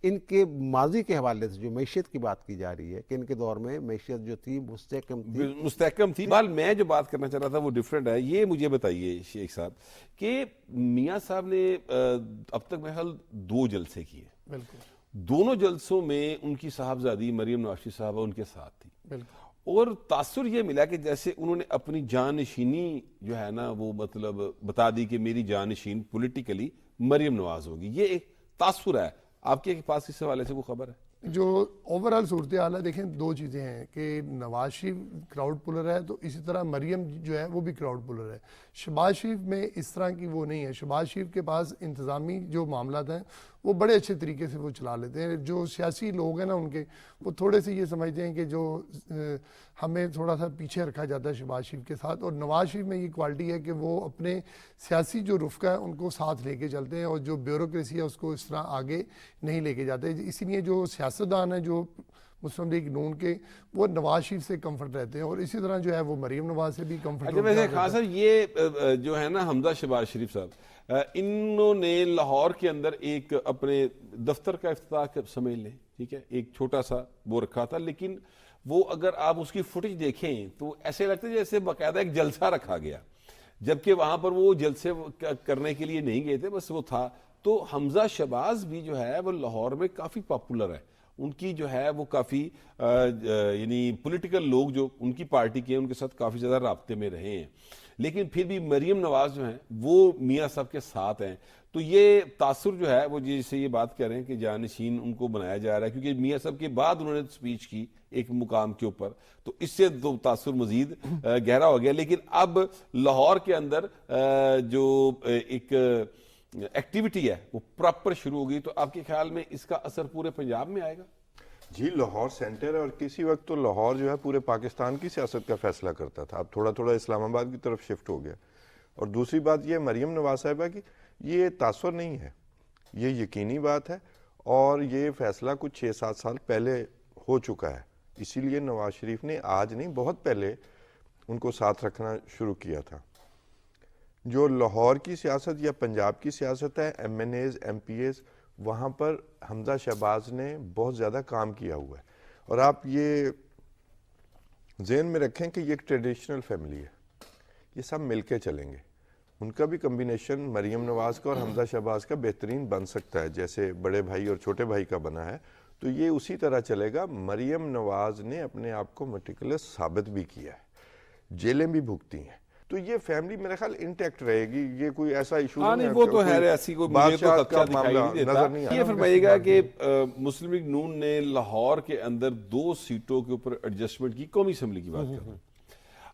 ان کے ماضی کے حوالے سے جو معیشت کی بات کی جا رہی ہے کہ ان کے دور میں معیشت جو تھی مستحکم تھی. بال میں جو بات کرنا چاہ رہا تھا وہ ڈیفرنٹ ہے. یہ مجھے بتائیے شیخ صاحب کہ میاں صاحب نے اب تک محل 2 جلسے کیے, بالکل دونوں جلسوں میں ان کی صاحبزادی مریم نواز شریف صاحبہ ان کے ساتھ تھی, بالکل. اور تاثر یہ ملا کہ جیسے انہوں نے اپنی جانشینی جو ہے نا وہ مطلب بتا دی کہ میری جانشین پولیٹیکلی مریم نواز ہوگی. یہ ایک تاثر ہے آپ کے پاس اس حوالے سے کوئی خبر ہے؟ جو اوورال صورتحال ہے, دیکھیں 2 چیزیں ہیں کہ نواز شریف کراؤڈ پولر ہے تو اسی طرح مریم جو ہے وہ بھی کراؤڈ پولر ہے. شہباز شریف میں اس طرح کی وہ نہیں ہے. شہباز شریف کے پاس انتظامی جو معاملات ہیں وہ بڑے اچھے طریقے سے وہ چلا لیتے ہیں. جو سیاسی لوگ ہیں نا ان کے, وہ تھوڑے سے یہ سمجھتے ہیں کہ جو ہمیں تھوڑا سا پیچھے رکھا جاتا ہے شہباز شریف کے ساتھ. اور نواز شریف میں یہ کوالٹی ہے کہ وہ اپنے سیاسی جو رفقہ ہے ان کو ساتھ لے کے چلتے ہیں, اور جو بیوروکریسی ہے اس کو اس طرح آگے نہیں لے کے جاتے. اسی لیے جو سیاستدان ہیں جو مسلم لیگ نون کے, وہ نواز شریف سے کمفرٹ رہتے ہیں, اور اسی طرح جو ہے وہ مریم نواز سے بھی کمفرٹ. اچھا ویسے خان صاحب یہ جو ہے نا حمزہ شہباز شریف صاحب, انہوں نے لاہور کے اندر ایک اپنے دفتر کا افتتاح سمجھ لیں, ٹھیک ہے, ایک چھوٹا سا وہ رکھا تھا, لیکن وہ اگر آپ اس کی فوٹیج دیکھیں تو ایسے لگتا ہے جیسے باقاعدہ ایک جلسہ رکھا گیا, جبکہ وہاں پر وہ جلسے کرنے کے لیے نہیں گئے تھے, بس وہ تھا. تو حمزہ شہباز بھی جو ہے وہ لاہور میں کافی پاپولر ہے, ان کی جو ہے وہ کافی یعنی پولیٹیکل لوگ جو ان کی پارٹی کے ہیں ان کے ساتھ کافی زیادہ رابطے میں رہے ہیں. لیکن پھر بھی مریم نواز جو ہیں وہ میاں صاحب کے ساتھ ہیں. تو یہ تاثر جو ہے وہ جیسے یہ بات کر رہے ہیں کہ جانشین ان کو بنایا جا رہا ہے, کیونکہ میاں صاحب کے بعد انہوں نے سپیچ کی ایک مقام کے اوپر, تو اس سے تو تاثر مزید گہرا ہو گیا. لیکن اب لاہور کے اندر جو ایک ایکٹیویٹی ہے وہ پراپر شروع ہوگی, تو آپ کے خیال میں اس کا اثر پورے پنجاب میں آئے گا؟ جی, لاہور سینٹر ہے اور کسی وقت تو لاہور جو ہے پورے پاکستان کی سیاست کا فیصلہ کرتا تھا, اب تھوڑا تھوڑا اسلام آباد کی طرف شفٹ ہو گیا. اور دوسری بات یہ مریم نواز صاحبہ کی یہ تاثر نہیں ہے, یہ یقینی بات ہے, اور یہ فیصلہ کچھ 6-7 سال پہلے ہو چکا ہے. اسی لیے نواز شریف نے آج نہیں بہت پہلے ان کو ساتھ رکھنا شروع کیا تھا. جو لاہور کی سیاست یا پنجاب کی سیاست ہے، M N As, M P As, وہاں پر حمزہ شہباز نے بہت زیادہ کام کیا ہوا ہے. اور آپ یہ ذہن میں رکھیں کہ یہ ایک ٹریڈیشنل فیملی ہے، یہ سب مل کے چلیں گے. ان کا بھی کمبینیشن مریم نواز کا اور حمزہ شہباز کا بہترین بن سکتا ہے، جیسے بڑے بھائی اور چھوٹے بھائی کا بنا ہے. تو یہ اسی طرح چلے گا. مریم نواز نے اپنے آپ کو میٹیکولس ثابت بھی کیا ہے، جیلیں بھی بھگتی ہیں. تو یہ فیملی میرے خیال انٹیکٹ رہے گی. یہ کوئی ایسا ایشو نہیں وہ تو ہے، ایسی کوئی مجھے تو خدشہ دکھائی نہیں دیتا. نظر نہیں یہ فرمائیے گا کہ مسلم لیگ نون نے لاہور کے اندر 2 سیٹوں کے اوپر ایڈجسٹمنٹ کی. قومی اسمبلی کی بات کر رہا ہوں.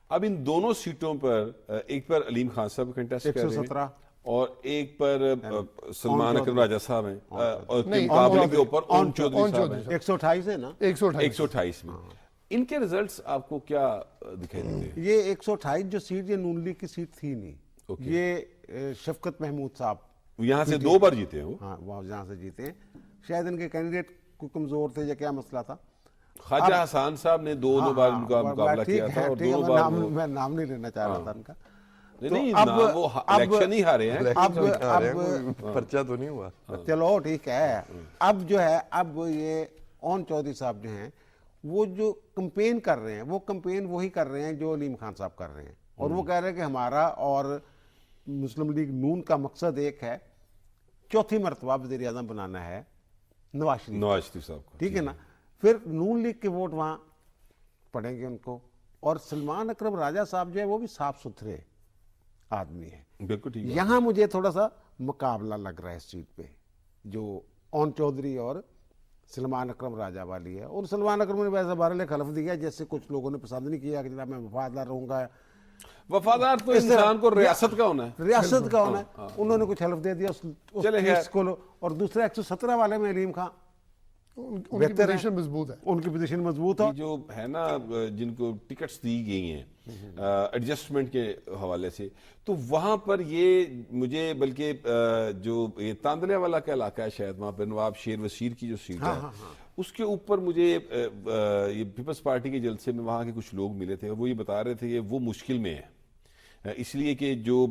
اب ان دونوں سیٹوں پر ایک پر علیم خان صاحب کنٹیسٹ کر رہے ہیں اور ایک پر سلمان اکرم راجہ صاحب ہیں، اور مقابلے کے اوپر اون چودھری صاحب ہیں. 128 ہے نا، 128 میں. ان کے ریزلٹس آپ کو کیا دکھائی دیتے ہیں؟ یہ 128 جو سیٹ، یہ نون لیگ کی سیٹ تھی نہیں. یہ شفقت محمود صاحب یہاں سے 2 بار جیتے ہیں. ہاں وہ یہاں سے جیتے ہیں. شاید ان کے کینڈیڈیٹ کو کمزور تھے یا کیا مسئلہ تھا. خواجہ حسان صاحب نے 2 بار ان کا مقابلہ کیا تھا اور 2 بار میں نام نہیں لینا چاہ رہا تھا ان کا. نہیں وہ الیکشن ہی ہارے ہیں، پرچہ تو نہیں ہوا. چلو ٹھیک ہے. اب جو ہے، اب یہ اون چودھری صاحب جو ہیں وہ جو کمپین کر رہے ہیں، وہ کمپین وہی کر رہے ہیں جو علیم خان صاحب کر رہے ہیں. اور وہ کہہ رہے ہیں کہ ہمارا اور مسلم لیگ نون کا مقصد ایک ہے، 4تھی مرتبہ وزیر اعظم بنانا ہے نواز شریف صاحب کو. ٹھیک ہے نا. پھر نون لیگ کے ووٹ وہاں پڑیں گے ان کو. اور سلمان اکرم راجہ صاحب جو ہے وہ بھی صاف ستھرے آدمی ہیں. بالکل ٹھیک ہے. یہاں مجھے تھوڑا سا مقابلہ لگ رہا ہے اس سیٹ پہ، جو اون چودھری اور سلمان اکرم راجہ والی ہے. اور سلمان اکرم نے ویسے بہرحال خلف دیا، جیسے کچھ لوگوں نے پسند نہیں کیا کہ جناب میں وفادار رہوں گا. وفادار تو انسان کو ریاست کا ہونا ہے، ریاست کا ہونا ہے. انہوں نے کچھ حلف دے دیا اس کو. اور دوسرا 117 والے میں علیم خان ان کی پوزیشن مضبوط ہے، ان کی پوزیشن مضبوط ہے. جو ہے نا جن کو ٹکٹس دی گئی ہیں ایڈجسٹمنٹ کے حوالے سے، تو وہاں پر یہ مجھے بلکہ جو یہ تاندلے والا کا علاقہ ہے، شاید وہاں پہ نواب شیر وسیر کی جو سیٹ ہے، اس کے اوپر مجھے یہ پیپلز پارٹی کے جلسے میں وہاں کے کچھ لوگ ملے تھے. وہ یہ بتا رہے تھے کہ وہ مشکل میں ہے، اس لیے کہ جو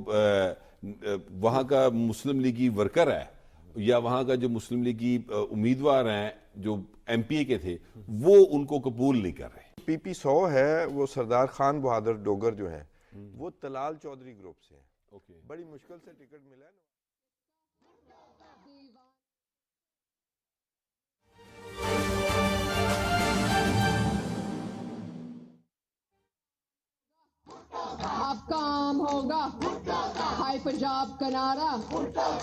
وہاں کا مسلم لیگی ورکر ہے یا وہاں کا جو مسلم لیگی امیدوار ہیں جو ایم پی اے کے تھے، وہ ان کو قبول نہیں کر رہے. پی پی 100 ہے، وہ سردار خان بہادر ڈوگر جو ہیں، وہ طلال چودھری گروپ سے ہیں. بڑی مشکل سے ٹکٹ ملا ہے. اب کام ہوگا. ہائی پنجاب کا نعرہ،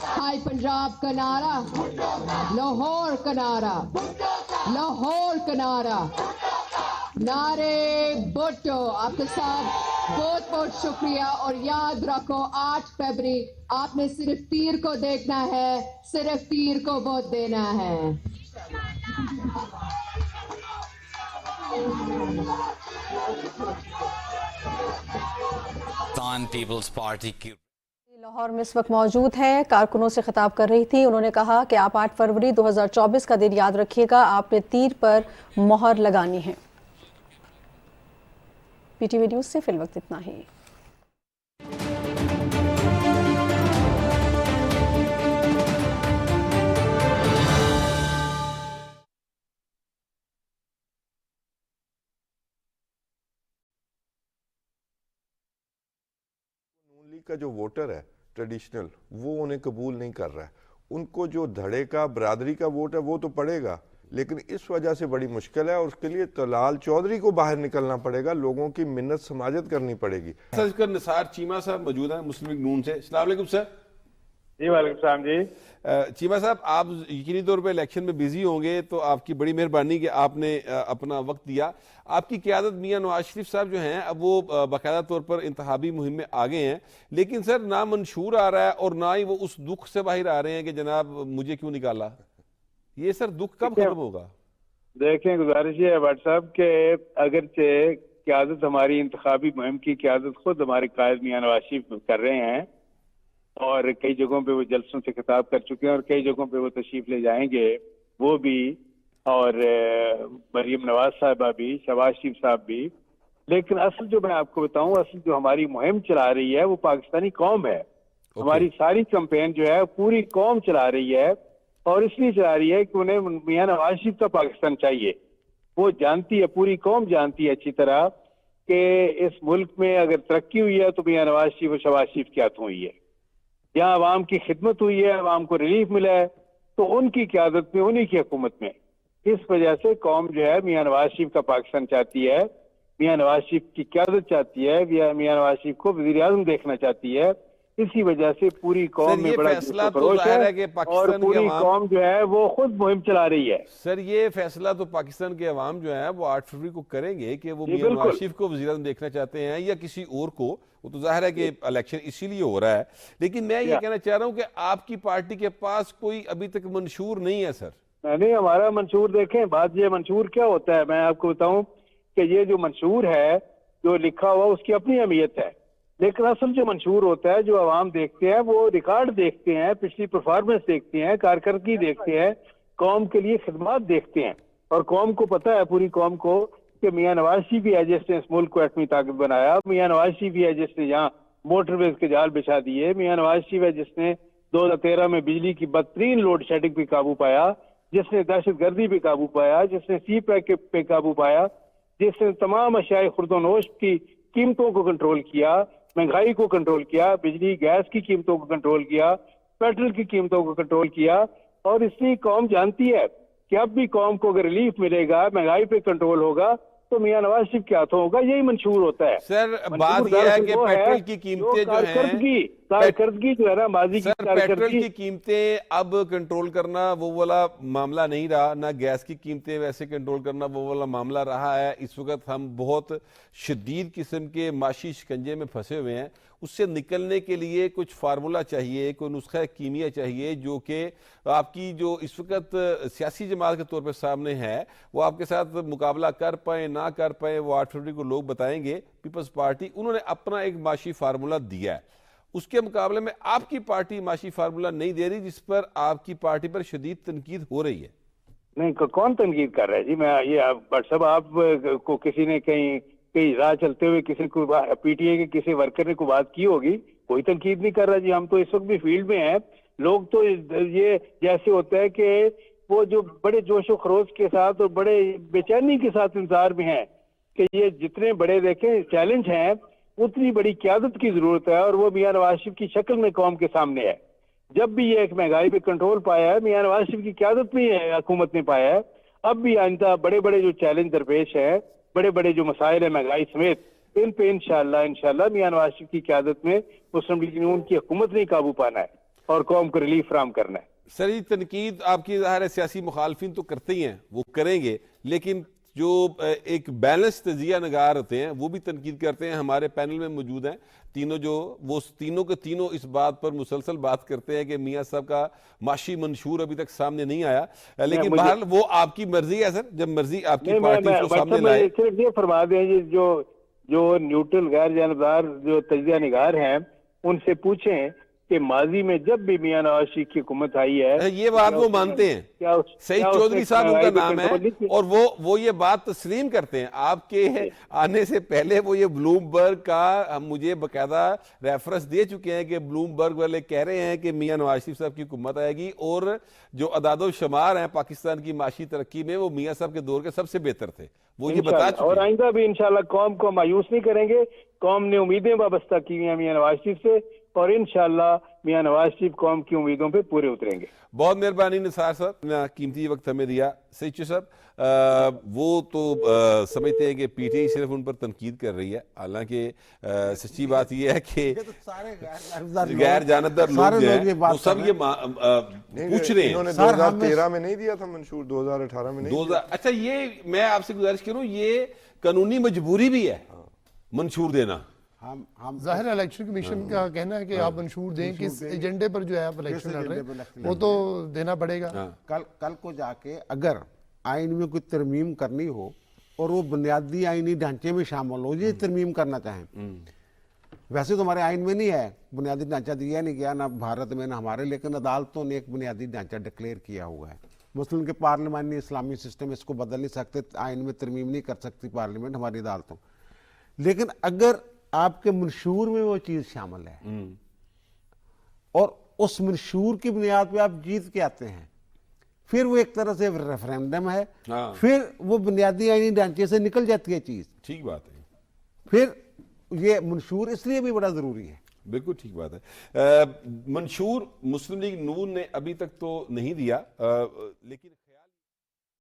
ہائی پنجاب کا نعرہ، لاہور کا نعرہ، لاہور کا نعرہ، نعرے بھٹو. آپ کے ساتھ بہت بہت شکریہ. اور یاد رکھو 8 فروری آپ نے صرف تیر کو دیکھنا ہے، صرف تیر کو ووٹ دینا ہے. پیپلز پارٹی کی لاہور میں اس وقت موجود ہیں، کارکنوں سے خطاب کر رہی تھی. انہوں نے کہا کہ آپ 8 فروری 2024 کا دن یاد رکھیے گا، آپ نے تیر پر مہر لگانی ہے. پی ٹی وی نیوز سے فی الوقت اتنا ہی. کا جو ووٹر ہے ٹریڈیشنل، وہ انہیں قبول نہیں کر رہا ہے. ان کو جو دھڑے کا برادری کا ووٹ ہے وہ تو پڑے گا، لیکن اس وجہ سے بڑی مشکل ہے اور اس کے لیے طلال چودھری کو باہر نکلنا پڑے گا. لوگوں کی منت سماجت کرنی پڑے گی. نثار چیمہ صاحب موجود ہیں مسلم لیگ نون سے. السلام علیکم سر. جی وعلیکم السلام. جی چیمہ صاحب، آپ یقینی طور پہ الیکشن میں بزی ہوں گے، تو آپ کی بڑی مہربانی کہ آپ نے اپنا وقت دیا. آپ کی قیادت میاں نواز شریف صاحب جو ہیں، اب وہ باقاعدہ طور پر انتخابی مہم میں آگے ہیں، لیکن سر نہ منشور آ رہا ہے اور نہ ہی وہ اس دکھ سے باہر آ رہے ہیں کہ جناب مجھے کیوں نکالا. یہ سر دکھ کب ختم ہوگا؟ دیکھیں، گزارش یہ ہے واٹس ایپ کہ اگرچہ قیادت ہماری انتخابی مہم کی قیادت خود ہمارے قائد میاں نواز شریف کر رہے ہیں اور کئی جگہوں پہ وہ جلسوں سے خطاب کر چکے ہیں اور کئی جگہوں پہ وہ تشریف لے جائیں گے، وہ بھی، اور مریم نواز صاحبہ بھی، شہباز شریف صاحب بھی. لیکن اصل جو میں آپ کو بتاؤں، اصل جو ہماری مہم چلا رہی ہے وہ پاکستانی قوم ہے. ہماری ساری کمپین جو ہے پوری قوم چلا رہی ہے، اور اس لیے چلا رہی ہے کہ انہیں میاں نواز شریف کا پاکستان چاہیے. وہ جانتی ہے، پوری قوم جانتی ہے اچھی طرح کہ اس ملک میں اگر ترقی ہوئی ہے تو میاں نواز شریف اور شہباز شریف کے ہاتھوں ہوئی ہے. یہاں عوام کی خدمت ہوئی ہے، عوام کو ریلیف ملا ہے تو ان کی قیادت میں، انہی کی حکومت میں. اس وجہ سے قوم جو ہے میاں نواز شریف کا پاکستان چاہتی ہے، میاں نواز شریف کی قیادت چاہتی ہے، میاں نواز شریف کو وزیر اعظم دیکھنا چاہتی ہے. اسی وجہ سے پوری قوم میں بڑا فیصلہ تو ظاہر ہے کہ اور پاکستان کی پوری عوام، قوم جو ہے وہ خود مہم چلا رہی ہے. سر یہ فیصلہ تو پاکستان کے عوام جو ہے وہ 8 فروری کو کریں گے کہ وہ جی میاں نواز بالکل. شریف کو وزیر اعظم دیکھنا چاہتے ہیں یا کسی اور کو. وہ تو ظاہر ہے کہ الیکشن اسی لیے ہو رہا ہے. لیکن میں یہ کہنا چاہ رہا ہوں کہ آپ کی پارٹی کے پاس کوئی ابھی تک منشور نہیں ہے سر. نہیں، ہمارا منشور دیکھیں. بات یہ منشور کیا ہوتا ہے میں آپ کو بتاؤں کہ یہ جو منشور ہے جو لکھا ہوا اس کی اپنی اہمیت ہے، لیکن اصل جو منشور ہوتا ہے جو عوام دیکھتے ہیں وہ ریکارڈ دیکھتے ہیں، پچھلی پرفارمنس دیکھتے ہیں، کارکردگی دیکھتے ہیں، قوم کے لیے خدمات دیکھتے ہیں. اور قوم کو پتہ ہے، پوری قوم کو، کہ میاں نواز شریف بھی ہے جس نے اس ملک کو ایٹمی طاقت بنایا، میاں نواز شریف بھی ہے جس نے یہاں موٹر ویز کے جال بچھا دیے، میاں نواز شریف ہے جس نے 2013 میں بجلی کی بدترین لوڈ شیڈنگ پہ قابو پایا، جس نے دہشت گردی پہ قابو پایا، جس نے سی پیک پہ قابو پایا، جس نے تمام اشیاء خرد و نوش کی قیمتوں کو کنٹرول کیا، مہنگائی کو کنٹرول کیا، بجلی گیس کی قیمتوں کو کنٹرول کیا، پیٹرول کی قیمتوں کو کنٹرول کیا. اور اس لیے قوم جانتی ہے کہ اب بھی قوم کو اگر ریلیف ملے گا، مہنگائی پہ کنٹرول ہوگا تو میاں نواز شریف کے ہاتھوں ہوگا. یہی منشور ہوتا ہے. سر بات یہ ہے کہ پیٹرول کی قیمتیں جو ہیں، کارکردگی جو ہے نا، ماضی کی سر پیٹرول کارکردگی، کی قیمتیں اب کنٹرول کرنا وہ والا معاملہ نہیں رہا، نہ گیس کی قیمتیں ویسے کنٹرول کرنا وہ والا معاملہ رہا ہے. اس وقت ہم بہت شدید قسم کے معاشی شکنجے میں پھنسے ہوئے ہیں. اس سے نکلنے کے لیے کچھ فارمولہ چاہیے، کوئی نسخہ کیمیا چاہیے جو کہ آپ کی جو اس وقت سیاسی جماعت کے طور پہ سامنے ہے وہ آپ کے ساتھ مقابلہ کر پائیں نہ کر پائیں، وہ 8 فروری کو لوگ بتائیں گے. پیپلز پارٹی انہوں نے اپنا ایک معاشی فارمولہ دیا ہے، اس کے مقابلے میں آپ کی پارٹی معاشی فارمولہ نہیں دے رہی، جس پر آپ کی پارٹی پر شدید تنقید ہو رہی ہے. نہیں، کون تنقید کر رہا ہے جی؟ میں یہ بٹ صاحب آپ کو کسی نے کہیں راہ چلتے ہوئے کسی کو پی ٹی اے کے کسی ورکر نے کوئی بات کی ہوگی؟ کوئی تنقید نہیں کر رہا جی. ہم تو اس وقت بھی فیلڈ میں ہیں. لوگ تو یہ جیسے ہوتا ہے کہ وہ جو بڑے جوش و خروش کے ساتھ اور بڑے بے چینی کے ساتھ انتظار میں ہیں کہ یہ جتنے بڑے دیکھیں چیلنج ہیں اتنی بڑی قیادت کی ضرورت ہے، اور وہ میاں نواز شریف کی شکل میں قوم کے سامنے ہے. جب بھی یہ ایک مہنگائی پہ کنٹرول پایا ہے میاں نواز شریف کی قیادت میں حکومت نے پایا ہے. اب بھی آئندہ بڑے بڑے جو چیلنج درپیش ہیں، بڑے بڑے جو مسائل ہیں مہنگائی سمیت، ان پہ انشاءاللہ میاں نواز شریف کی قیادت میں مسلم لیگ نون کی حکومت نے قابو پانا ہے اور قوم کو ریلیف فراہم کرنا ہے. سر یہ تنقید آپ کی ظاہر ہے سیاسی مخالفین تو کرتے ہی ہیں، وہ کریں گے، لیکن جو ایک بیلنس تجزیہ نگار ہوتے ہیں وہ بھی تنقید کرتے ہیں. ہمارے پینل میں موجود ہیں تینوں، جو وہ تینوں کے تینوں اس بات پر مسلسل بات کرتے ہیں کہ میاں صاحب کا معاشی منشور ابھی تک سامنے نہیں آیا. لیکن بہرحال وہ آپ کی مرضی ہے سر، جب مرضی آپ کی پارٹی اس کو سامنے لائے. صرف یہ فرما دیں جی، جو نیوٹرل غیر جانبدار جو تجزیہ نگار ہیں ان سے پوچھیں کہ ماضی میں جب بھی میاں نواز شریف کی حکومت آئی ہے، یہ بات وہ مانتے ہیں. سعید چودھری صاحب ان کا نام ہے اور وہ یہ بات تسلیم کرتے ہیں. آپ کے آنے سے پہلے وہ یہ بلوم برگ کا مجھے باقاعدہ ریفرنس دے چکے ہیں کہ بلوم برگ والے کہہ رہے ہیں کہ میاں نواز شریف صاحب کی حکومت آئے گی، اور جو اعداد و شمار ہیں پاکستان کی معاشی ترقی میں وہ میاں صاحب کے دور کے سب سے بہتر تھے. وہ یہ بتا چکے ہیں. اور آئندہ بھی انشاءاللہ قوم کو مایوس نہیں کریں گے. قوم نے امیدیں وابستہ کی ہیں میاں نواز شریف سے، اور انشاءاللہ میاں نواز شریف قوم کی امیدوں پہ پورے اتریں گے. بہت مہربانی نثار صاحب، قیمتی وقت ہمیں دیا. سعید صاحب وہ تو سمجھتے ہیں کہ پی ٹی آئی صرف ان پر تنقید کر رہی ہے، حالانکہ سچی بات یہ ہے کہ غیر جانبدار لوگ جو ہیں وہ سب یہ پوچھ رہے ہیں. انہوں نے 2013 میں نہیں دیا تھا منشور، 2018 میں نہیں دیا. اچھا یہ میں آپ سے گزارش کروں، یہ قانونی مجبوری بھی ہے منشور دینا. ظاہر الیکشن کمیشن کا کہنا ہے کہ آپ منشور دیں کس ایجنڈے پر جو ہے آپ الیکشن لڑ رہے ہیں، وہ تو دینا پڑے گا. کل کو جا کے اگر آئین میں کوئی ترمیم کرنی ہو اور وہ بنیادی آئینی ڈھانچے میں شامل ہو، یہ ترمیم کرنا چاہیں. ویسے تو ہمارے آئین میں نہیں ہے بنیادی ڈھانچہ دیا نہیں گیا، نہ بھارت میں نہ ہمارے، لیکن عدالتوں نے ایک بنیادی ڈھانچہ ڈکلیئر کیا ہوا ہے. مسلم کے پارلیمانی اسلامی سسٹم اس کو بدل نہیں سکتے، آئین میں ترمیم نہیں کر سکتی پارلیمنٹ، ہماری عدالتوں. لیکن اگر آپ کے منشور میں وہ چیز شامل ہے اور اس منشور کی بنیاد پہ آپ جیت کے آتے ہیں، پھر وہ ایک طرح سے ریفرینڈم ہے، پھر وہ بنیادی آئینی ڈھانچے سے نکل جاتی ہے چیز. ٹھیک بات ہے. پھر یہ منشور اس لیے بھی بڑا ضروری ہے. بالکل ٹھیک بات ہے. منشور مسلم لیگ نون نے ابھی تک تو نہیں دیا، لیکن